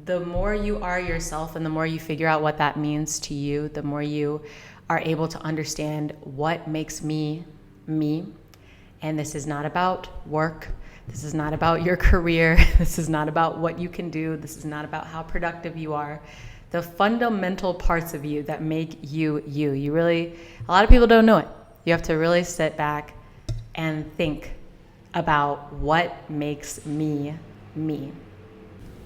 the more you are yourself and the more you figure out what that means to you, the more you are able to understand what makes me, me. And this is not about work. This is not about your career. This is not about what you can do. This is not about how productive you are. The fundamental parts of you that make you, you really, a lot of people don't know it. You have to really sit back and think about what makes me, me.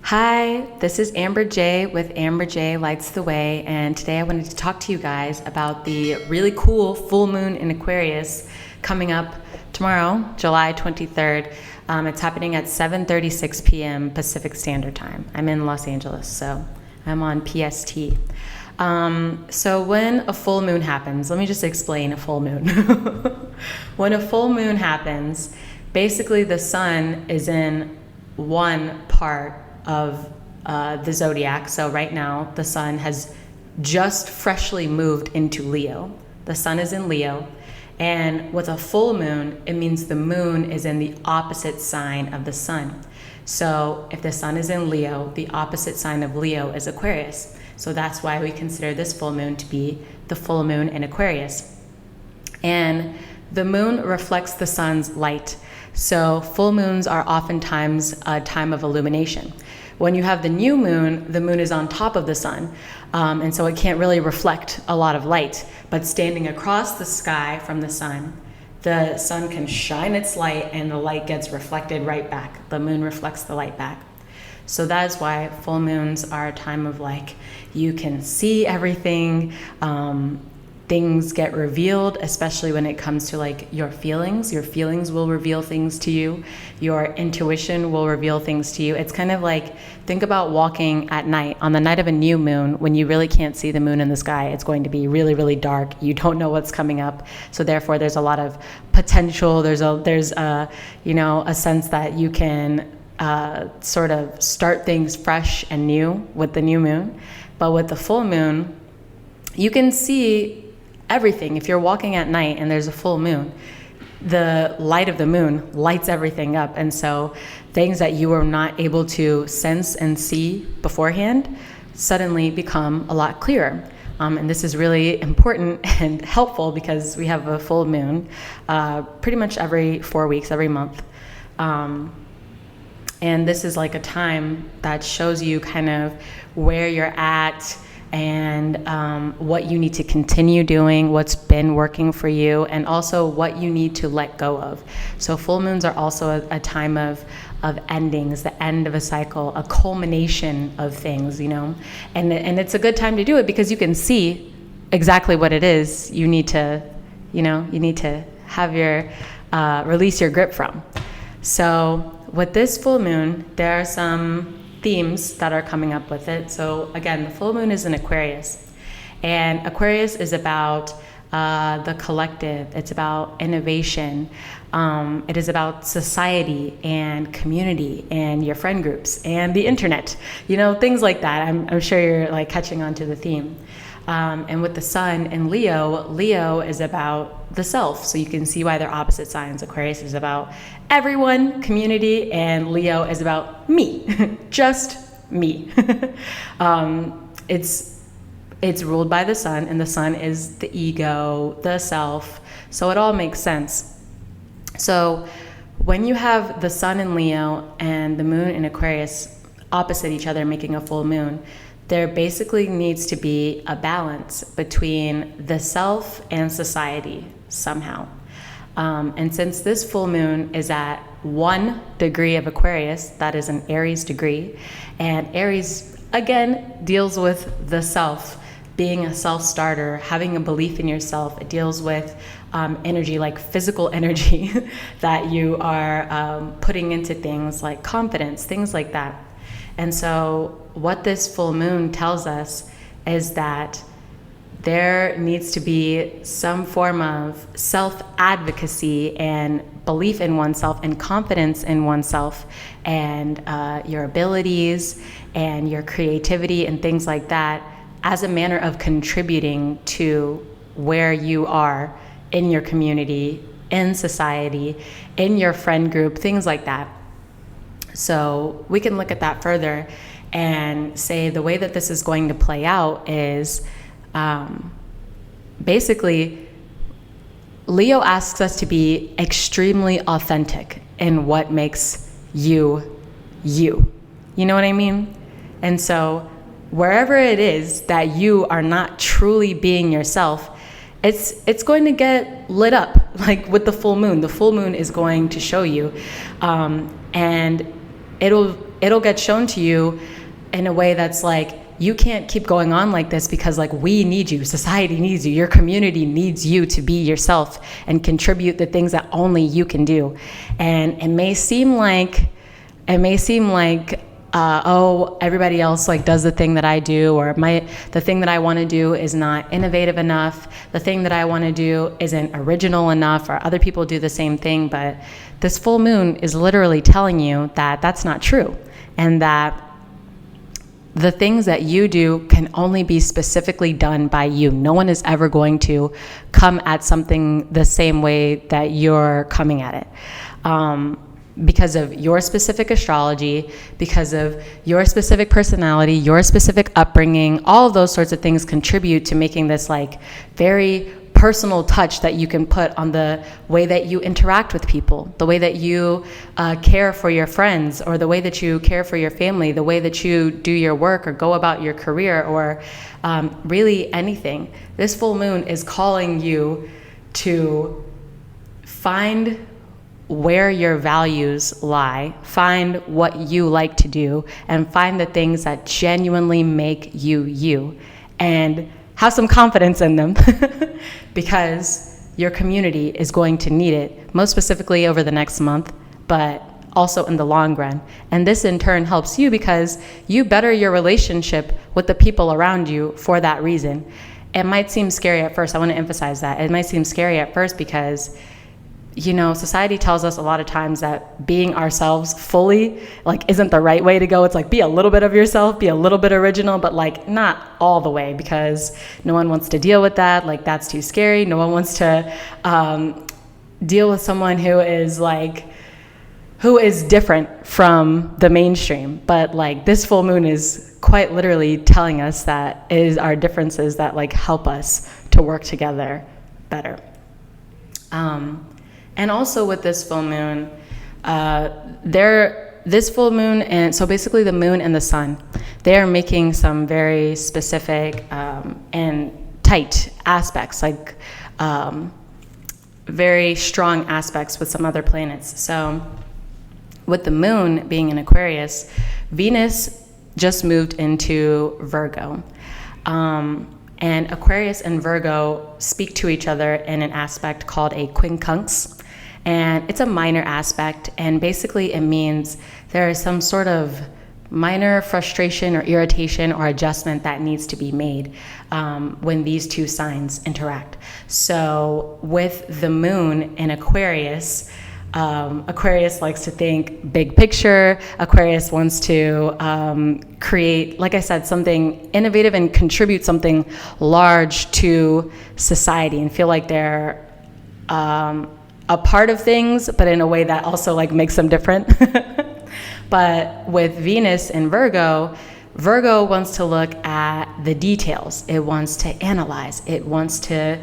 Hi, this is Amber Jay with Amber Jay Lights the Way, and today I wanted to talk to you guys about the really cool full moon in Aquarius coming up tomorrow, July 23rd. It's happening at 7:36 p.m. Pacific Standard Time. I'm in Los Angeles, so I'm on PST. So when a full moon happens, let me just explain a full moon. When a full moon happens, basically the sun is in one part of the zodiac. So right now the sun has just freshly moved into Leo. The sun is in Leo, and with a full moon, it means the moon is in the opposite sign of the sun. So if the sun is in Leo, the opposite sign of Leo is Aquarius. So that's why we consider this full moon to be the full moon in Aquarius. And the moon reflects the sun's light. So full moons are oftentimes a time of illumination. When you have the new moon, the moon is on top of the sun, and so it can't really reflect a lot of light. But standing across the sky from the sun can shine its light and the light gets reflected right back. The moon reflects the light back. So that is why full moons are a time of you can see everything. Things get revealed, especially when it comes to your feelings. Your feelings will reveal things to you. Your intuition will reveal things to you. It's kind of think about walking at night. On the night of a new moon, when you really can't see the moon in the sky, it's going to be really, really dark. You don't know what's coming up. So therefore, there's a lot of potential. There's a sense that you can sort of start things fresh and new with the new moon. But with the full moon, you can see everything. If you're walking at night and there's a full moon, the light of the moon lights everything up. And so things that you were not able to sense and see beforehand suddenly become a lot clearer. And this is really important and helpful because we have a full moon pretty much every 4 weeks, every month. And this is a time that shows you kind of where you're at, and what you need to continue doing, what's been working for you, and also what you need to let go of. So full moons are also a time of endings, the end of a cycle, a culmination of things, and it's a good time to do it because you can see exactly what it is you need to have your release your grip from. So with this full moon, there are some themes that are coming up with it. So again, the full moon is in Aquarius, and Aquarius is about the collective. It's about innovation. It is about society and community and your friend groups and the internet, things like that. I'm sure you're catching on to the theme. And with the sun in Leo is about the self. So you can see why they're opposite signs. Aquarius is about everyone, community, and Leo is about me, just me. It's ruled by the sun, and the sun is the ego, the self. So it all makes sense. So when you have the sun in Leo and the moon in Aquarius opposite each other, making a full moon, there basically needs to be a balance between the self and society somehow. And since this full moon is at 1 degree of Aquarius, that is an Aries degree, and Aries, again, deals with the self, being a self-starter, having a belief in yourself. It deals with energy, physical energy that you are putting into things like confidence, things like that. And so what this full moon tells us is that there needs to be some form of self-advocacy and belief in oneself and confidence in oneself and your abilities and your creativity and things like that as a manner of contributing to where you are in your community, in society, in your friend group, things like that. So we can look at that further and say the way that this is going to play out is basically Leo asks us to be extremely authentic in what makes you, you. You know what I mean? And so wherever it is that you are not truly being yourself, it's going to get lit up, like with the full moon. The full moon is going to show you, and it'll get shown to you in a way that's like, you can't keep going on like this, because like we need you, society needs you, your community needs you to be yourself and contribute the things that only you can do. And it may seem like oh, everybody else like does the thing that I do, or the thing that I want to do is not innovative enough. The thing that I want to do isn't original enough, or other people do the same thing. But this full moon is literally telling you that that's not true, and that the things that you do can only be specifically done by you. No one is ever going to come at something the same way that you're coming at it. Because of your specific astrology, because of your specific personality, your specific upbringing, all of those sorts of things contribute to making this like very personal touch that you can put on the way that you interact with people, the way that you care for your friends, or the way that you care for your family, the way that you do your work or go about your career, or really anything. This full moon is calling you to find where your values lie, find what you like to do, and find the things that genuinely make you you, and have some confidence in them because your community is going to need it, most specifically over the next month, but also in the long run. And this in turn helps you because you better your relationship with the people around you for that reason. It might seem scary at first. I want to emphasize that. It might seem scary at first because, you know, society tells us a lot of times that being ourselves fully like isn't the right way to go. It's like, be a little bit of yourself, be a little bit original, but like not all the way, because no one wants to deal with that. Like, that's too scary. No one wants to deal with someone who is different from the mainstream. But like, this full moon is quite literally telling us that it is our differences that like help us to work together better. And also with this full moon, this full moon, and so basically the moon and the sun, they are making some very specific and tight aspects, like very strong aspects with some other planets. So with the moon being in Aquarius, Venus just moved into Virgo. And Aquarius and Virgo speak to each other in an aspect called a quincunx. And it's a minor aspect, and basically it means there is some sort of minor frustration or irritation or adjustment that needs to be made when these two signs interact. So with the moon in Aquarius, Aquarius likes to think big picture. Aquarius wants to create, like I said, something innovative and contribute something large to society and feel like they're a part of things, but in a way that also like makes them different. But with Venus in Virgo, Virgo wants to look at the details. It wants to analyze. It wants to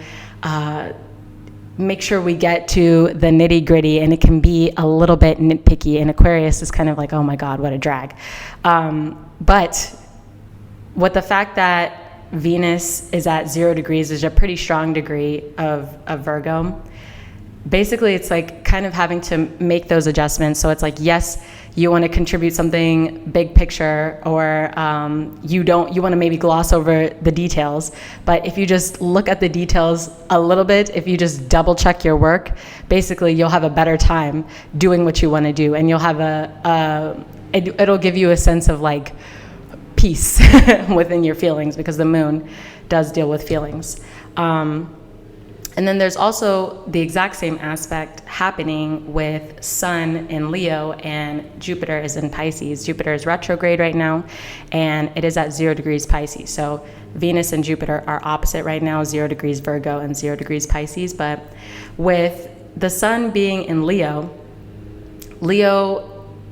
make sure we get to the nitty gritty, and it can be a little bit nitpicky. And Aquarius is kind of like, oh my God, what a drag. But with the fact that Venus is at 0 degrees, is a pretty strong degree of Virgo. Basically, it's like kind of having to make those adjustments. So it's like, yes, you want to contribute something big picture, or you want to maybe gloss over the details. But if you just look at the details a little bit, if you just double check your work, basically you'll have a better time doing what you want to do. And you'll have it'll give you a sense of like peace within your feelings, because the moon does deal with feelings. And then there's also the exact same aspect happening with Sun in Leo and Jupiter is in Pisces. Jupiter is retrograde right now, and it is at 0 degrees Pisces. So Venus and Jupiter are opposite right now, 0 degrees Virgo and 0 degrees Pisces. But with the Sun being in Leo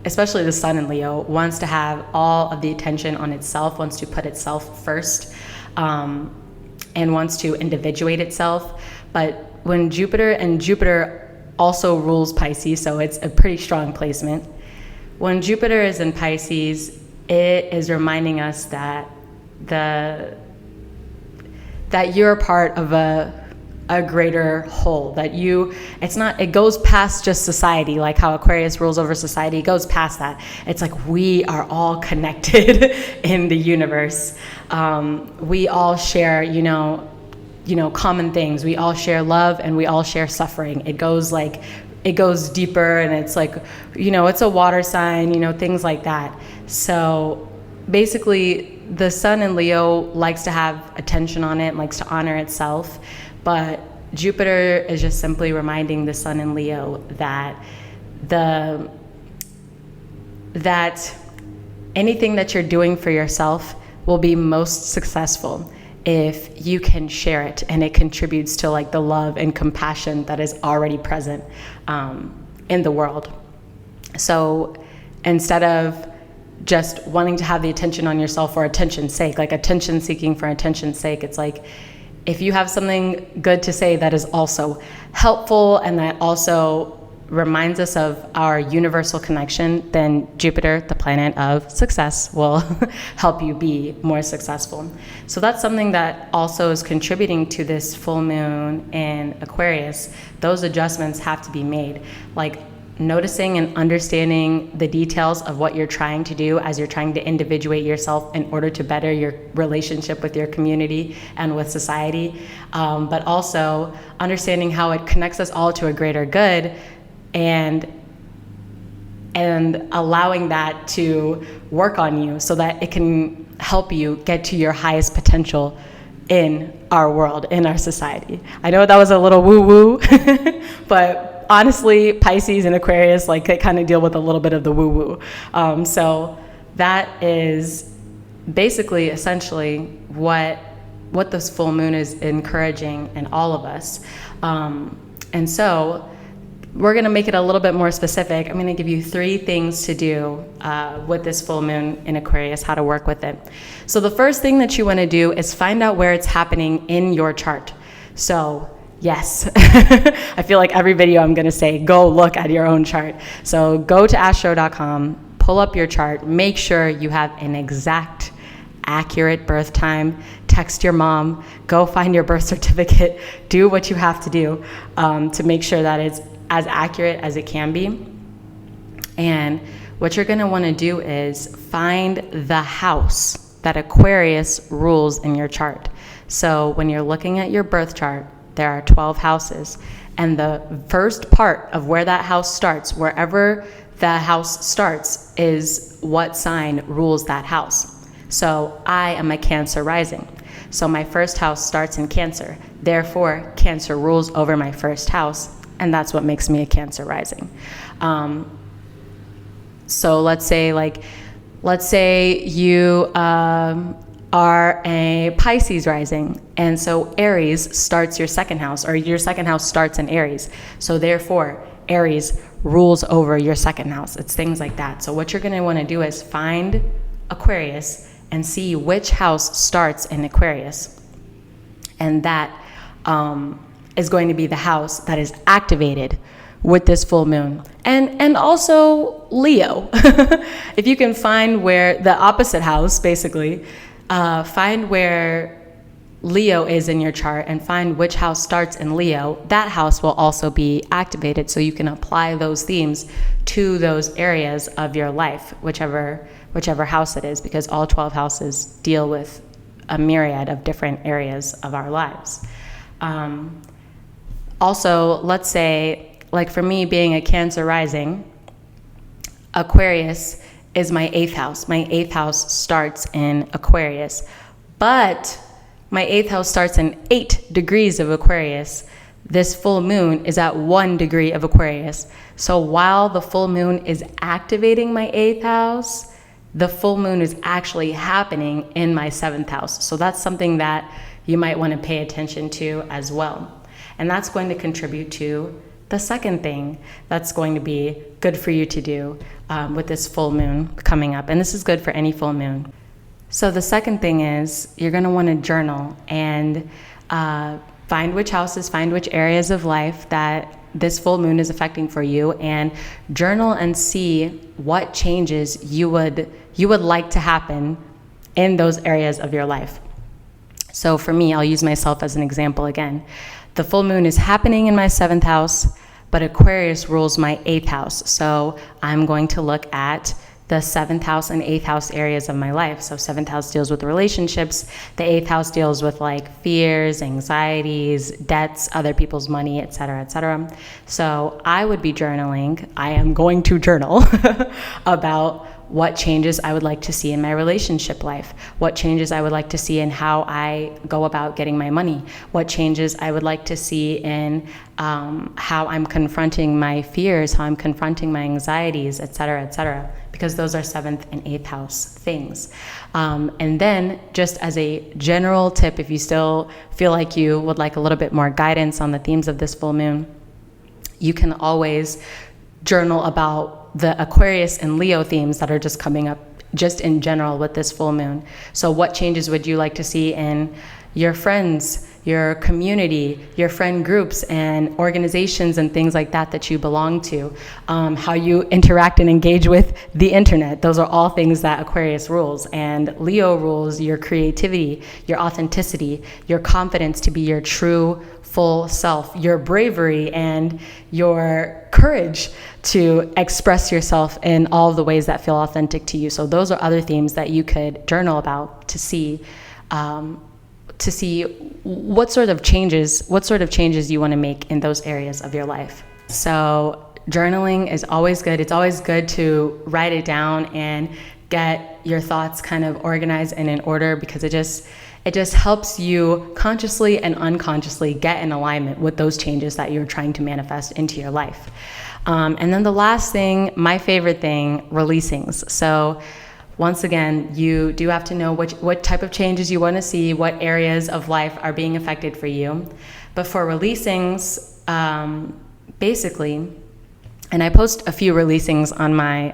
especially the sun in Leo, wants to have all of the attention on itself, wants to put itself first, and wants to individuate itself. But when Jupiter also rules Pisces, so it's a pretty strong placement. When Jupiter is in Pisces, it is reminding us that that you're part of a greater whole, that it goes past just society, like how Aquarius rules over society. It goes past that. It's like we are all connected in the universe. We all share, common things. We all share love and we all share suffering. It goes deeper, and it's like, it's a water sign, things like that. So basically, the sun in Leo likes to have attention on it, likes to honor itself. But Jupiter is just simply reminding the sun in Leo that anything that you're doing for yourself will be most successful if you can share it and it contributes to like the love and compassion that is already present in the world. So instead of just wanting to have the attention on yourself for attention's sake, like attention seeking for attention's sake, it's like, if you have something good to say that is also helpful and that also reminds us of our universal connection, then Jupiter, the planet of success, will help you be more successful. So that's something that also is contributing to this full moon in Aquarius. Those adjustments have to be made, like noticing and understanding the details of what you're trying to do as you're trying to individuate yourself in order to better your relationship with your community and with society, but also understanding how it connects us all to a greater good, and allowing that to work on you so that it can help you get to your highest potential in our world, in our society. I know that was a little woo-woo, but honestly, Pisces and Aquarius, like, they kind of deal with a little bit of the woo-woo. So that is basically, essentially, what this full moon is encouraging in all of us. And so we're going to make it a little bit more specific. I'm going to give you 3 things to do with this full moon in Aquarius, how to work with it. So the first thing that you want to do is find out where it's happening in your chart. So yes, I feel like every video I'm going to say, go look at your own chart. So go to astro.com, pull up your chart, make sure you have an exact, accurate birth time, text your mom, go find your birth certificate, do what you have to do to make sure that it's as accurate as it can be. And what you're going to want to do is find the house that Aquarius rules in your chart. So when you're looking at your birth chart, there are 12 houses, and the first part of where that house starts, wherever the house starts, is what sign rules that house. So I am a Cancer rising. So my first house starts in Cancer. Therefore, Cancer rules over my first house, and that's what makes me a Cancer rising. So let's say you are a Pisces rising, and so Aries starts your second house, or your second house starts in Aries. So therefore, Aries rules over your second house. It's things like that. So what you're going to want to do is find Aquarius and see which house starts in Aquarius. And that is going to be the house that is activated with this full moon. And also Leo. If you can find where the opposite house, basically, find where Leo is in your chart and find which house starts in Leo, that house will also be activated, so you can apply those themes to those areas of your life, whichever house it is, because all 12 houses deal with a myriad of different areas of our lives. Also, let's say, like for me being a Cancer rising, Aquarius is my 8th house. My 8th house starts in Aquarius, but my 8th house starts in 8 degrees of Aquarius. This full moon is at 1 degree of Aquarius. So while the full moon is activating my 8th house, the full moon is actually happening in my 7th house. So that's something that you might want to pay attention to as well. And that's going to contribute to the second thing that's going to be good for you to do with this full moon coming up. And this is good for any full moon. So the second thing is you're going to want to journal and find which houses, find which areas of life that this full moon is affecting for you, and journal and see what changes you would like to happen in those areas of your life. So for me, I'll use myself as an example again. The full moon is happening in my 7th house, but Aquarius rules my 8th house. So I'm going to look at the 7th house and 8th house areas of my life. So 7th house deals with relationships. The 8th house deals with like fears, anxieties, debts, other people's money, etc., etc. So I would be journaling. I am going to journal about what changes I would like to see in my relationship life, what changes I would like to see in how I go about getting my money, what changes I would like to see in how I'm confronting my fears, how I'm confronting my anxieties, etc., because those are 7th and 8th house things. And then just as a general tip, if you still feel like you would like a little bit more guidance on the themes of this full moon, you can always journal about the Aquarius and Leo themes that are just coming up just in general with this full moon. So what changes would you like to see in your friends, your community, your friend groups and organizations and things like that you belong to, how you interact and engage with the internet. Those are all things that Aquarius rules. And Leo rules your creativity, your authenticity, your confidence to be your true full self, your bravery and your courage to express yourself in all of the ways that feel authentic to you. So those are other themes that you could journal about to see what sort of changes you want to make in those areas of your life. So journaling is always good. It's always good to write it down and get your thoughts kind of organized and in order, because it just helps you consciously and unconsciously get in alignment with those changes that you're trying to manifest into your life. And then the last thing, my favorite thing, releasings. So once again, you do have to know what type of changes you want to see, what areas of life are being affected for you. But for releasings, basically, and I post a few releasings on my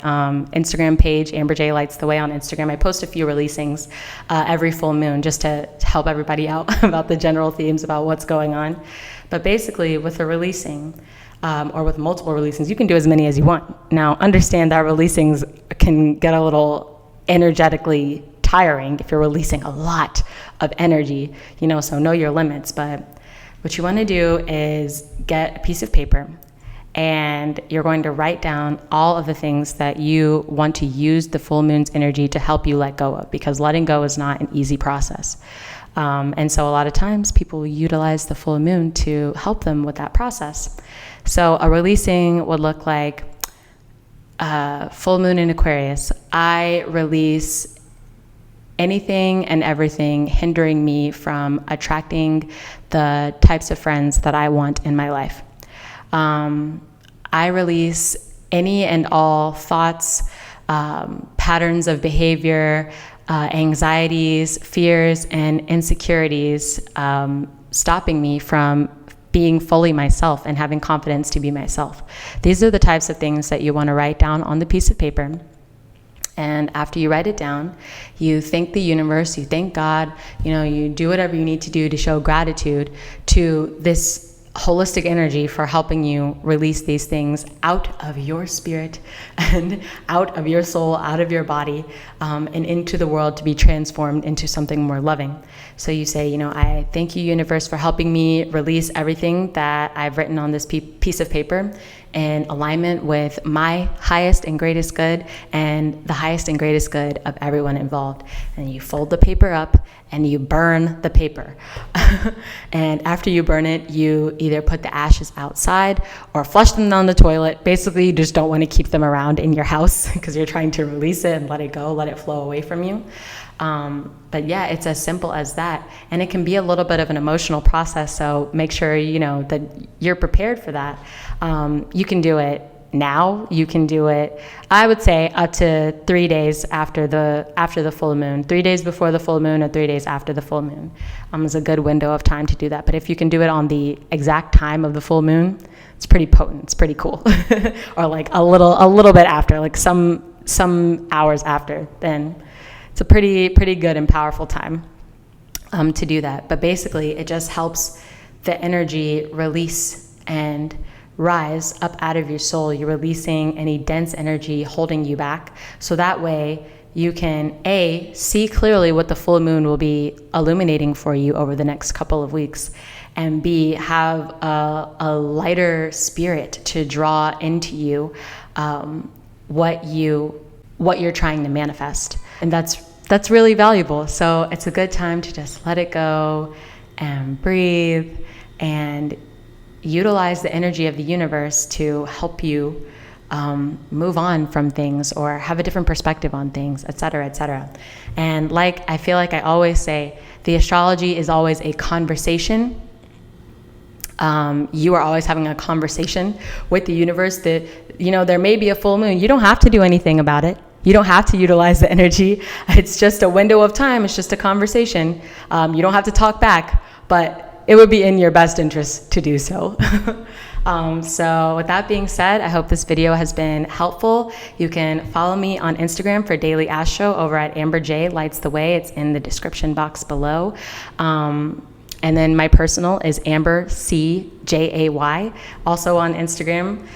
Instagram page, amberjaylightstheway on Instagram. I post a few releasings every full moon just to help everybody out about the general themes about what's going on. But basically, with a releasing, or with multiple releasings, you can do as many as you want. Now, understand that releasings can get a little energetically tiring if you're releasing a lot of energy, so know your limits. But what you want to do is get a piece of paper, and you're going to write down all of the things that you want to use the full moon's energy to help you let go of, because letting go is not an easy process. And so a lot of times people utilize the full moon to help them with that process. So a releasing would look like full moon in Aquarius. I release anything and everything hindering me from attracting the types of friends that I want in my life. I release any and all thoughts, patterns of behavior, anxieties, fears, and insecurities stopping me from being fully myself and having confidence to be myself. These are the types of things that you want to write down on the piece of paper. And after you write it down, you thank the universe, you thank God, you do whatever you need to do to show gratitude to this holistic energy for helping you release these things out of your spirit and out of your soul, out of your body, and into the world to be transformed into something more loving. So you say, I thank you, universe, for helping me release everything that I've written on this piece of paper in alignment with my highest and greatest good and the highest and greatest good of everyone involved. And you fold the paper up and you burn the paper. And after you burn it, you either put the ashes outside or flush them down the toilet. Basically, you just don't want to keep them around in your house because you're trying to release it and let it go, let it flow away from you. But yeah, it's as simple as that. And it can be a little bit of an emotional process, so make sure, that you're prepared for that. You can do it now. You can do it, I would say, up to 3 days after the full moon. 3 days before the full moon or 3 days after the full moon is a good window of time to do that. But if you can do it on the exact time of the full moon, it's pretty potent. It's pretty cool. Or like a little bit after, like some hours after, then it's a pretty good and powerful time to do that. But basically, it just helps the energy release and rise up out of your soul. You're releasing any dense energy holding you back. So that way you can A, see clearly what the full moon will be illuminating for you over the next couple of weeks, and B, have a lighter spirit to draw into you what you're trying to manifest. And that's really valuable. So it's a good time to just let it go and breathe and utilize the energy of the universe to help you move on from things or have a different perspective on things, etc., etc. And I feel like I always say, the astrology is always a conversation. You are always having a conversation with the universe. That, there may be a full moon. You don't have to do anything about it. You don't have to utilize the energy. It's just a window of time. It's just a conversation. You don't have to talk back, but it would be in your best interest to do so. So with that being said, I hope this video has been helpful. You can follow me on Instagram for daily astro over at amberjaylightstheway. It's in the description box below. And then my personal is ambercjay, also on Instagram.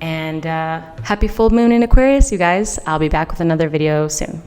And happy full moon in Aquarius, you guys. I'll be back with another video soon.